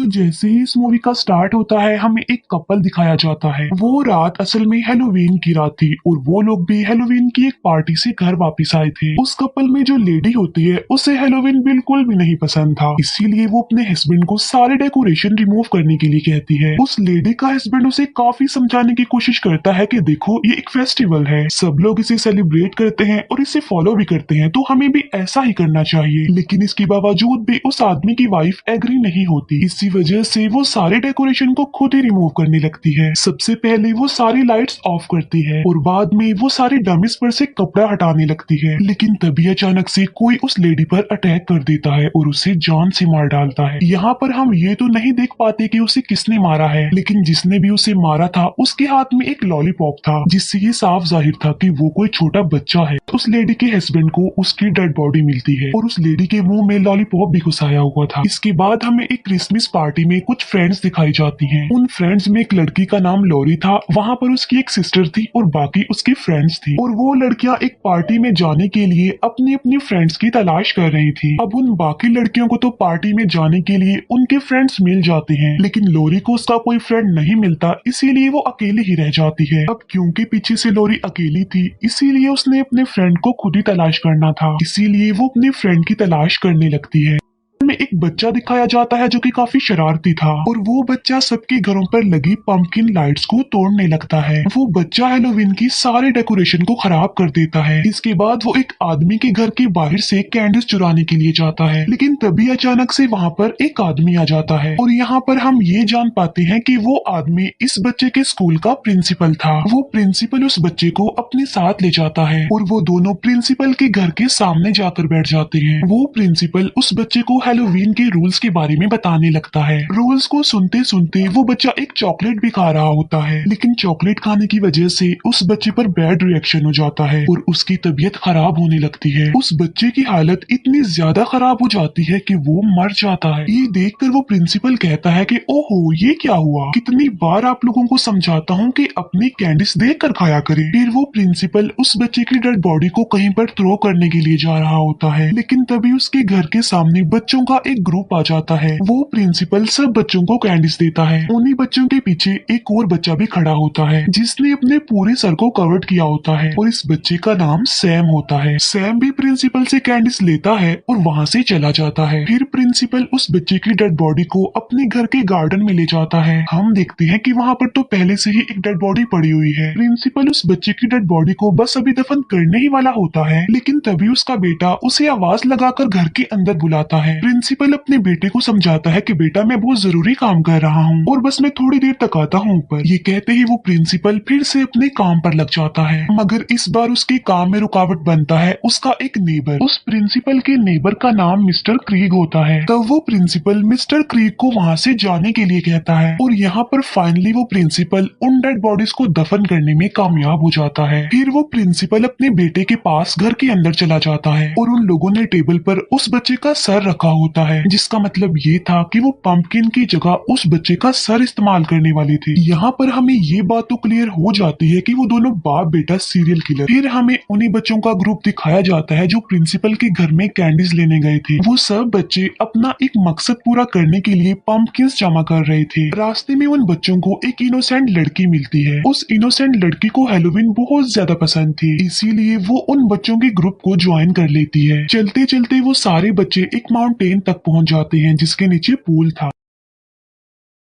तो जैसे ही इस मूवी का स्टार्ट होता है हमें एक कपल दिखाया जाता है। वो रात असल में हैलोवीन की रात थी और वो लोग भी हैलोवीन की एक पार्टी से घर वापस आए थे। उस कपल में जो लेडी होती है उसे हैलोवीन बिल्कुल भी नहीं पसंद था, इसीलिए वो अपने हस्बैंड को सारे डेकोरेशन रिमूव करने के लिए कहती है। उस लेडी का हस्बैंड उसे काफी समझाने की कोशिश करता है कि देखो ये एक फेस्टिवल है, सब लोग इसे सेलिब्रेट करते हैं और इसे फॉलो भी करते हैं, तो हमें भी ऐसा ही करना चाहिए। लेकिन इसके बावजूद भी उस आदमी की वाइफ एग्री नहीं होती। इसी वजह से वो सारे डेकोरेशन को खुद ही रिमूव करने लगती है। सबसे पहले वो सारी लाइट्स ऑफ करती है और बाद में वो सारी डमिस पर से कपड़ा हटाने लगती है। लेकिन तभी अचानक से कोई उस लेडी पर अटैक कर देता है और उसे जान से मार डालता है। यहाँ पर हम ये तो नहीं देख पाते कि उसे किसने मारा है, लेकिन जिसने भी उसे मारा था उसके हाथ में एक लॉलीपॉप था, जिससे ये साफ जाहिर था कि वो कोई छोटा बच्चा है। उस लेडी के हस्बैंड को उसकी डेड बॉडी मिलती है और उस लेडी के मुंह में लॉलीपॉप भी घुसाया हुआ था। इसके बाद हमें एक क्रिसमस पार्टी में कुछ फ्रेंड्स दिखाई जाती हैं। उन फ्रेंड्स में एक लड़की का नाम लॉरी था, वहाँ पर उसकी एक सिस्टर थी और बाकी उसकी फ्रेंड्स थी। और वो लड़कियां एक पार्टी में जाने के लिए अपनी अपनी फ्रेंड्स की तलाश कर रही थी। अब उन बाकी लड़कियों को तो पार्टी में जाने के लिए उनके फ्रेंड्स मिल जाते हैं, लेकिन लॉरी को उसका कोई फ्रेंड नहीं मिलता, इसीलिए वो अकेली ही रह जाती है। अब क्योंकि पीछे से लॉरी अकेली थी, इसीलिए उसने अपने फ्रेंड को खुद ही तलाश करना था, इसीलिए वो अपने फ्रेंड की तलाश करने लगती है। में एक बच्चा दिखाया जाता है जो कि काफी शरारती था और वो बच्चा सबके घरों पर लगी पंपकिन लाइट्स को तोड़ने लगता है। वो बच्चा हैलोवीन की सारे डेकोरेशन को खराब कर देता है। इसके बाद वो एक आदमी के घर के बाहर से कैंडल्स चुराने के लिए जाता है, लेकिन तभी अचानक से वहाँ पर एक आदमी आ जाता है और यहाँ पर हम ये जान पाते हैं कि वो आदमी इस बच्चे के स्कूल का प्रिंसिपल था। वो प्रिंसिपल उस बच्चे को अपने साथ ले जाता है और वो दोनों प्रिंसिपल के घर के सामने जाकर बैठ जाते हैं। वो प्रिंसिपल उस बच्चे को हैलोवीन के रूल्स के बारे में बताने लगता है। रूल्स को सुनते सुनते वो बच्चा एक चॉकलेट भी खा रहा होता है, लेकिन चॉकलेट खाने की वजह से उस बच्चे पर बैड रिएक्शन हो जाता है और उसकी तबीयत खराब होने लगती है। उस बच्चे की हालत इतनी ज्यादा खराब हो जाती है कि वो मर जाता है। ये देखकर वो प्रिंसिपल कहता है कि ओहो ये क्या हुआ, कितनी बार आप लोगों को समझाता हूँ कि अपनी कैंडीज देख कर खाया करें। फिर वो प्रिंसिपल उस बच्चे की डेड बॉडी को कहीं पर थ्रो करने के लिए जा रहा होता है, लेकिन तभी उसके घर के सामने बच्चों का एक ग्रुप आ जाता है। वो प्रिंसिपल सब बच्चों को कैंडीज देता है। उन्हीं बच्चों के पीछे एक और बच्चा भी खड़ा होता है जिसने अपने पूरे सर को कवर्ड किया होता है और इस बच्चे का नाम सैम होता है। सैम भी प्रिंसिपल से कैंडीज लेता है और वहाँ से चला जाता है। फिर प्रिंसिपल उस बच्चे की डेड बॉडी को अपने घर के गार्डन में ले जाता है। हम देखते हैं कि वहाँ पर तो पहले से ही एक डेड बॉडी पड़ी हुई है। प्रिंसिपल उस बच्चे की डेड बॉडी को बस अभी दफन करने ही वाला होता है, लेकिन तभी उसका बेटा उसे आवाज लगाकर घर के अंदर बुलाता है। प्रिंसिपल अपने बेटे को समझाता है कि बेटा मैं बहुत जरूरी काम कर रहा हूँ और बस मैं थोड़ी देर तक आता हूँ ऊपर। ये कहते ही वो प्रिंसिपल फिर से अपने काम पर लग जाता है, मगर इस बार उसके काम में रुकावट बनता है उसका एक नेबर। उस प्रिंसिपल के नेबर का नाम मिस्टर क्रीग होता है। तब वो प्रिंसिपल मिस्टर क्रीग को वहाँ से जाने के लिए कहता है और यहाँ पर फाइनली वो प्रिंसिपल उन डेड बॉडीज को दफन करने में कामयाब हो जाता है। फिर वो प्रिंसिपल अपने बेटे के पास घर के अंदर चला जाता है और उन लोगों ने टेबल पर उस बच्चे का सर रखा होता है, जिसका मतलब ये था कि वो पंपकिन की जगह उस बच्चे का सर इस्तेमाल करने वाली थी। यहाँ पर हमें ये बात तो क्लियर हो जाती है कि वो दोनों बाप बेटा सीरियल किलर। फिर हमें उन्हीं बच्चों का ग्रुप दिखाया जाता है जो प्रिंसिपल के घर में कैंडीज लेने गए थे। वो सब बच्चे अपना एक मकसद पूरा करने के लिए पंपकिन्स जमा कर रहे थे। रास्ते में उन बच्चों को एक इनोसेंट लड़की मिलती है। उस इनोसेंट लड़की को हैलोवीन बहुत ज्यादा पसंद थी, इसीलिए वो उन बच्चों के ग्रुप को ज्वाइन कर लेती है। चलते चलते वो सारे बच्चे एक माउंटेन तक पहुंच जाते हैं जिसके नीचे पूल था।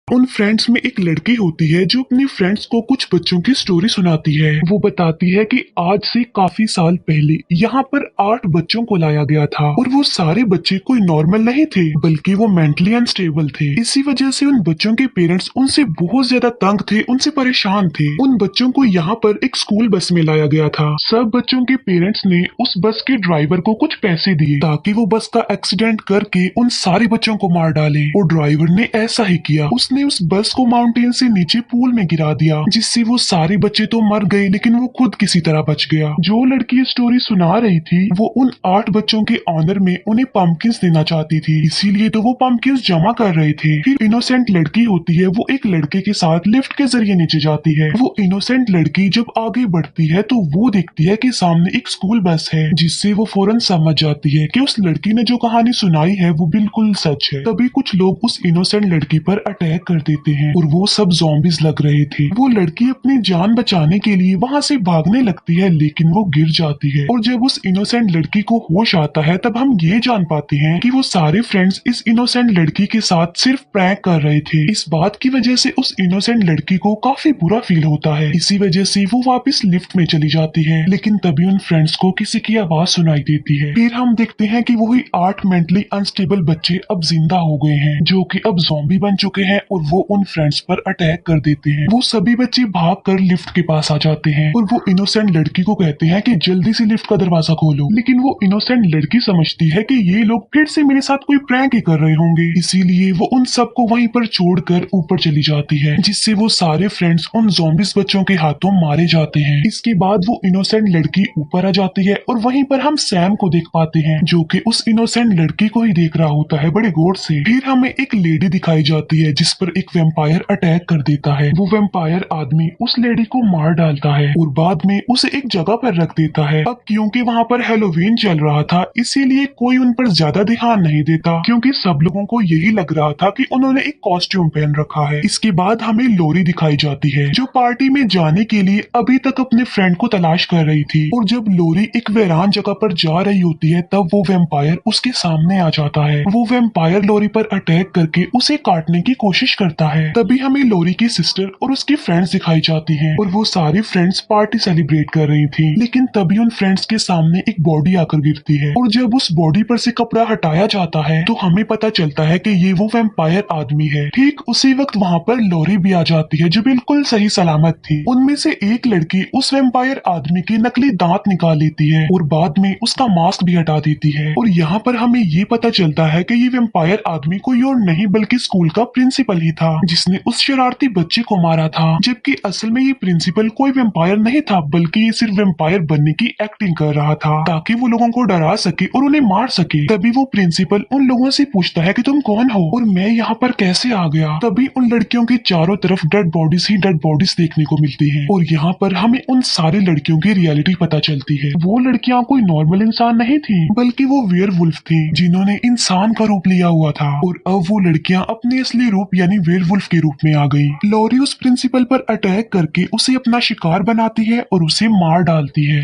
उन फ्रेंड्स में एक लड़की होती है जो अपनी फ्रेंड्स को कुछ बच्चों की स्टोरी सुनाती है। वो बताती है कि आज से काफी साल पहले यहाँ पर 8 बच्चों को लाया गया था और वो सारे बच्चे कोई नॉर्मल नहीं थे, बल्कि वो मेंटली अनस्टेबल थे। इसी वजह से उन बच्चों के पेरेंट्स उनसे बहुत ज्यादा तंग थे, उनसे परेशान थे। उन बच्चों को यहाँ पर एक स्कूल बस में लाया गया था। सब बच्चों के पेरेंट्स ने उस बस के ड्राइवर को कुछ पैसे दिए ताकि वो बस का एक्सीडेंट करके उन सारे बच्चों को मार डाले और ड्राइवर ने ऐसा ही किया। उसने उसने उस बस को माउंटेन से नीचे पूल में गिरा दिया, जिससे वो सारे बच्चे तो मर गए लेकिन वो खुद किसी तरह बच गया। जो लड़की ये स्टोरी सुना रही थी वो उन 8 बच्चों के ऑनर में उन्हें पम्पकिंस देना चाहती थी, इसीलिए तो वो पम्पकिंस जमा कर रहे थे। फिर इनोसेंट लड़की होती है, वो एक लड़के के साथ लिफ्ट के जरिए नीचे जाती है। वो इनोसेंट लड़की जब आगे बढ़ती है तो वो देखती है कि सामने एक स्कूल बस है, जिससे वो फौरन समझ जाती है कि उस लड़की ने जो कहानी सुनाई है वो बिल्कुल सच है। तभी कुछ लोग उस इनोसेंट लड़की पर अटैक कर देते हैं और वो सब ज़ॉम्बीज लग रहे थे। वो लड़की अपनी जान बचाने के लिए वहां से भागने लगती है लेकिन वो गिर जाती है, और जब उस इनोसेंट लड़की को होश आता है तब हम ये जान पाते हैं कि वो सारे फ्रेंड्स इस इनोसेंट लड़की के साथ सिर्फ प्रैंक कर रहे थे। इस बात की वजह से उस इनोसेंट लड़की को काफी बुरा फील होता है। इसी वजह से वो वापस लिफ्ट में चली जाती है, लेकिन तभी उन फ्रेंड्स को किसी की आवाज सुनाई देती है। फिर हम देखते हैं कि वही 8 मेंटली अनस्टेबल बच्चे अब जिंदा हो गए हैं, जो कि अब ज़ॉम्बी बन चुके हैं और वो उन फ्रेंड्स पर अटैक कर देते हैं। वो सभी बच्चे भागकर लिफ्ट के पास आ जाते हैं और वो इनोसेंट लड़की को कहते हैं कि जल्दी से लिफ्ट का दरवाजा खोलो, लेकिन वो इनोसेंट लड़की समझती है कि ये लोग फिर से मेरे साथ कोई प्रैंक ही कर रहे होंगे, इसीलिए वो उन सबको वहीं पर छोड़कर ऊपर चली जाती है, जिससे वो सारे फ्रेंड्स उन ज़ॉम्बीज बच्चों के हाथों मारे जाते हैं। इसके बाद वो इनोसेंट लड़की ऊपर आ जाती है और वहीं पर हम सैम को देख पाते हैं, जो कि उस इनोसेंट लड़की को ही देख रहा होता है बड़े गौर से। फिर हमें एक लेडी दिखाई जाती है जिस पर एक वेम्पायर अटैक कर देता है। वो वेम्पायर आदमी उस लेडी को मार डालता है और बाद में उसे एक जगह पर रख देता है। अब क्योंकि वहाँ पर हैलोवीन चल रहा था, इसीलिए कोई उन पर ज्यादा ध्यान नहीं देता, क्योंकि सब लोगों को यही लग रहा था कि उन्होंने एक कॉस्ट्यूम पहन रखा है। इसके बाद हमें लोरी दिखाई जाती है, जो पार्टी में जाने के लिए अभी तक अपने फ्रेंड को तलाश कर रही थी, और जब लोरी एक वीरान जगह पर जा रही होती है तब वो वेम्पायर उसके सामने आ जाता है। वो वेम्पायर लोरी पर अटैक करके उसे काटने की कोशिश करता है। तभी हमें लोरी की सिस्टर और उसकी फ्रेंड्स दिखाई जाती हैं, और वो सारी फ्रेंड्स पार्टी सेलिब्रेट कर रही थी। लेकिन तभी उन फ्रेंड्स के सामने एक बॉडी आकर गिरती है, और जब उस बॉडी पर से कपड़ा हटाया जाता है तो हमें पता चलता है कि ये वो वेम्पायर आदमी है। ठीक उसी वक्त वहाँ पर लोरी भी आ जाती है, जो बिल्कुल सही सलामत थी। उनमें से एक लड़की उस वेम्पायर आदमी के नकली दांत निकाल लेती है और बाद में उसका मास्क भी हटा देती है, और यहाँ पर हमें ये पता चलता है कि ये वेम्पायर आदमी कोई और नहीं बल्कि स्कूल का प्रिंसिपल ही था, जिसने उस शरारती बच्चे को मारा था। जबकि असल में ये प्रिंसिपल कोई वेम्पायर नहीं था, बल्कि ये सिर्फ वेम्पायर बनने की एक्टिंग कर रहा था ताकि वो लोगों को डरा सके और उन्हें मार सके। तभी वो प्रिंसिपल उन लोगों से पूछता है कि तुम कौन हो और मैं यहाँ पर कैसे आ गया। तभी उन लड़कियों के चारों तरफ डेड बॉडीज ही डेड बॉडीज देखने को मिलती है, और यहाँ पर हमें उन सारी लड़कियों की रियलिटी पता चलती है। वो लड़कियां कोई नॉर्मल इंसान नहीं थी, बल्कि वो वेयरवुल्फ थी, जिन्होंने इंसान का रूप लिया हुआ था, और अब वो लड़कियां अपने असली रूप यानी वेयरवुल्फ के रूप में आ गई। लॉरी उस प्रिंसिपल पर अटैक करके उसे अपना शिकार बनाती है और उसे मार डालती है।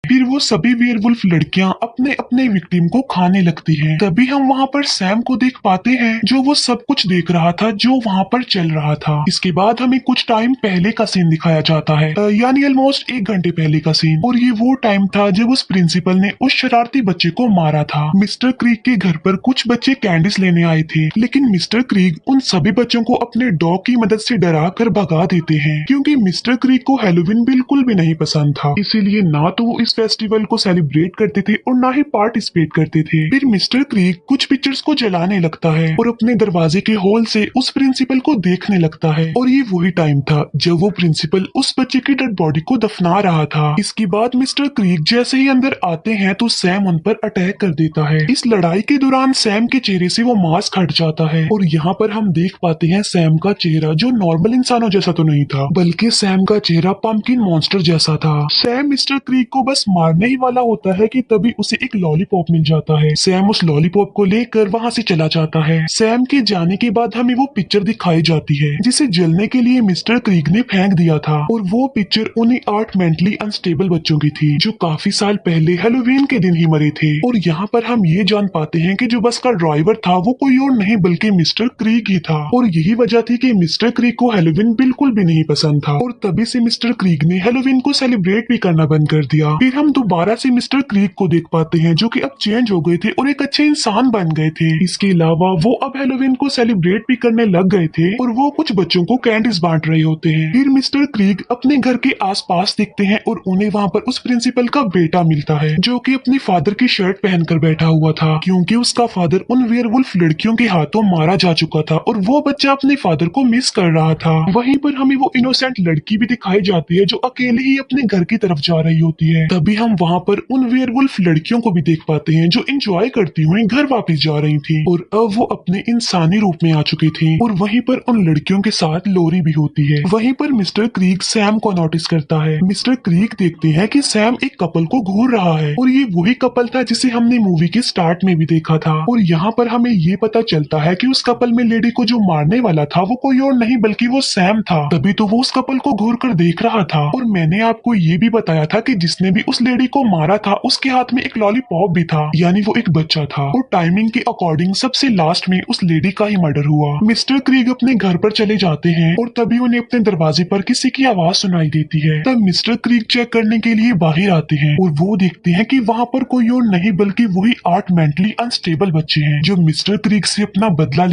फिर वो सभी वेयरवुल्फ लड़कियां अपने अपने विक्टिम को खाने लगती हैं। तभी हम वहाँ पर सैम को देख पाते हैं, जो वो सब कुछ देख रहा था जो वहाँ पर चल रहा था। इसके बाद हमें कुछ टाइम पहले का सीन दिखाया जाता है, यानी ऑलमोस्ट 1 घंटे पहले का सीन, और ये वो टाइम था जब उस प्रिंसिपल ने उस शरारती बच्चे को मारा था। मिस्टर क्रीग के घर पर कुछ बच्चे कैंडीज लेने आए थे, लेकिन मिस्टर क्रीग उन सभी बच्चों को अपने डॉग की मदद से डरा कर भगा देते हैं, क्योंकि मिस्टर क्रीग को हैलोवीन बिल्कुल भी नहीं पसंद था। इसीलिए ना तो वो इस फेस्टिवल को सेलिब्रेट करते थे और ना ही पार्टिसिपेट करते थे। फिर मिस्टर क्रीग कुछ पिक्चर्स को जलाने लगता है और अपने दरवाजे के होल से उस प्रिंसिपल को देखने लगता है, और ये वही टाइम था जब वो प्रिंसिपल उस बच्चे की डेड बॉडी को दफना रहा था। इसके बाद मिस्टर क्रीग जैसे ही अंदर आते हैं तो सैम उन पर अटैक कर देता है। इस लड़ाई के दौरान सैम के चेहरे से वो मास्क हट जाता है, और यहाँ पर हम देख पाते हैं सैम का चेहरा जो नॉर्मल इंसानों जैसा तो नहीं था, बल्कि सैम का चेहरा पंपकिन मॉन्स्टर जैसा था। सैम मिस्टर क्रीग को बस मारने ही वाला होता है कि तभी उसे एक लॉलीपॉप मिल जाता है। सैम उस लॉलीपॉप को लेकर वहाँ से चला जाता है। सैम के जाने के बाद हमें वो पिक्चर दिखाई जाती है जिसे जलने के लिए मिस्टर क्रीग ने फेंक दिया था, और वो पिक्चर उन्हीं 8 मेंटली अनस्टेबल बच्चों की थी जो काफी साल पहले हैलोवीन के दिन ही मरे थे। और यहाँ पर हम ये जान पाते हैं कि जो बस का ड्राइवर था वो कोई और नहीं बल्कि मिस्टर क्रीग ही था, और यही वजह थी कि मिस्टर क्रीग को हैलोवीन बिल्कुल भी नहीं पसंद था, और तभी से मिस्टर क्रीग ने हैलोवीन को सेलिब्रेट भी करना बंद कर दिया। फिर हम दोबारा से मिस्टर क्रीक को देख पाते हैं जो कि अब चेंज हो गए थे और एक अच्छे इंसान बन गए थे। इसके अलावा वो अब हेलोवीन को सेलिब्रेट भी करने लग गए थे और वो कुछ बच्चों को कैंडीज बांट रहे होते हैं। फिर मिस्टर क्रीक अपने घर के आसपास दिखते हैं और उन्हें वहाँ पर उस प्रिंसिपल का बेटा मिलता है जो कि अपने फादर की शर्ट पहनकर बैठा हुआ था, क्योंकि उसका फादर उन वेयरवुल्फ लड़कियों के हाथों मारा जा चुका था और वो बच्चा अपने फादर को मिस कर रहा था। वहीं पर हमें वो इनोसेंट लड़की भी दिखाई जाती है जो अकेले ही अपने घर की तरफ जा रही होती है। तभी हम वहाँ पर उन वेयरवुल्फ लड़कियों को भी देख पाते हैं जो एंजॉय करती हुई घर वापस जा रही थी और अब वो अपने इंसानी रूप में आ चुकी थी। और वहीं पर उन लड़कियों के साथ लोरी भी होती है। वहीं पर मिस्टर क्रीक सैम को नोटिस करता है। मिस्टर क्रीक देखते हैं कि सैम एक कपल को घूर रहा है और ये वही कपल था जिसे हमने मूवी के स्टार्ट में भी देखा था। और यहाँ पर हमें ये पता चलता है कि उस कपल में लेडी को जो मारने वाला था वो कोई और नहीं बल्कि वो सैम था। तभी तो वो उस कपल को घूर कर देख रहा था। और मैंने आपको ये भी बताया था कि जिसने भी उस लेडी को मारा था उसके हाथ में एक लॉलीपॉप भी था, यानी वो एक बच्चा था। और टाइमिंग के अकॉर्डिंग सबसे लास्ट में उस लेडी का ही मर्डर हुआ। मिस्टर क्रीग अपने घर पर चले जाते हैं और तभी उन्हें अपने दरवाजे पर किसी की आवाज सुनाई देती है। तब मिस्टर क्रीग चेक करने के लिए बाहर आते हैं और वो देखते हैं कि वहाँ पर कोई और नहीं बल्कि वही 8 मेंटली अनस्टेबल बच्चे हैं जो मिस्टर क्रीग से अपना बदला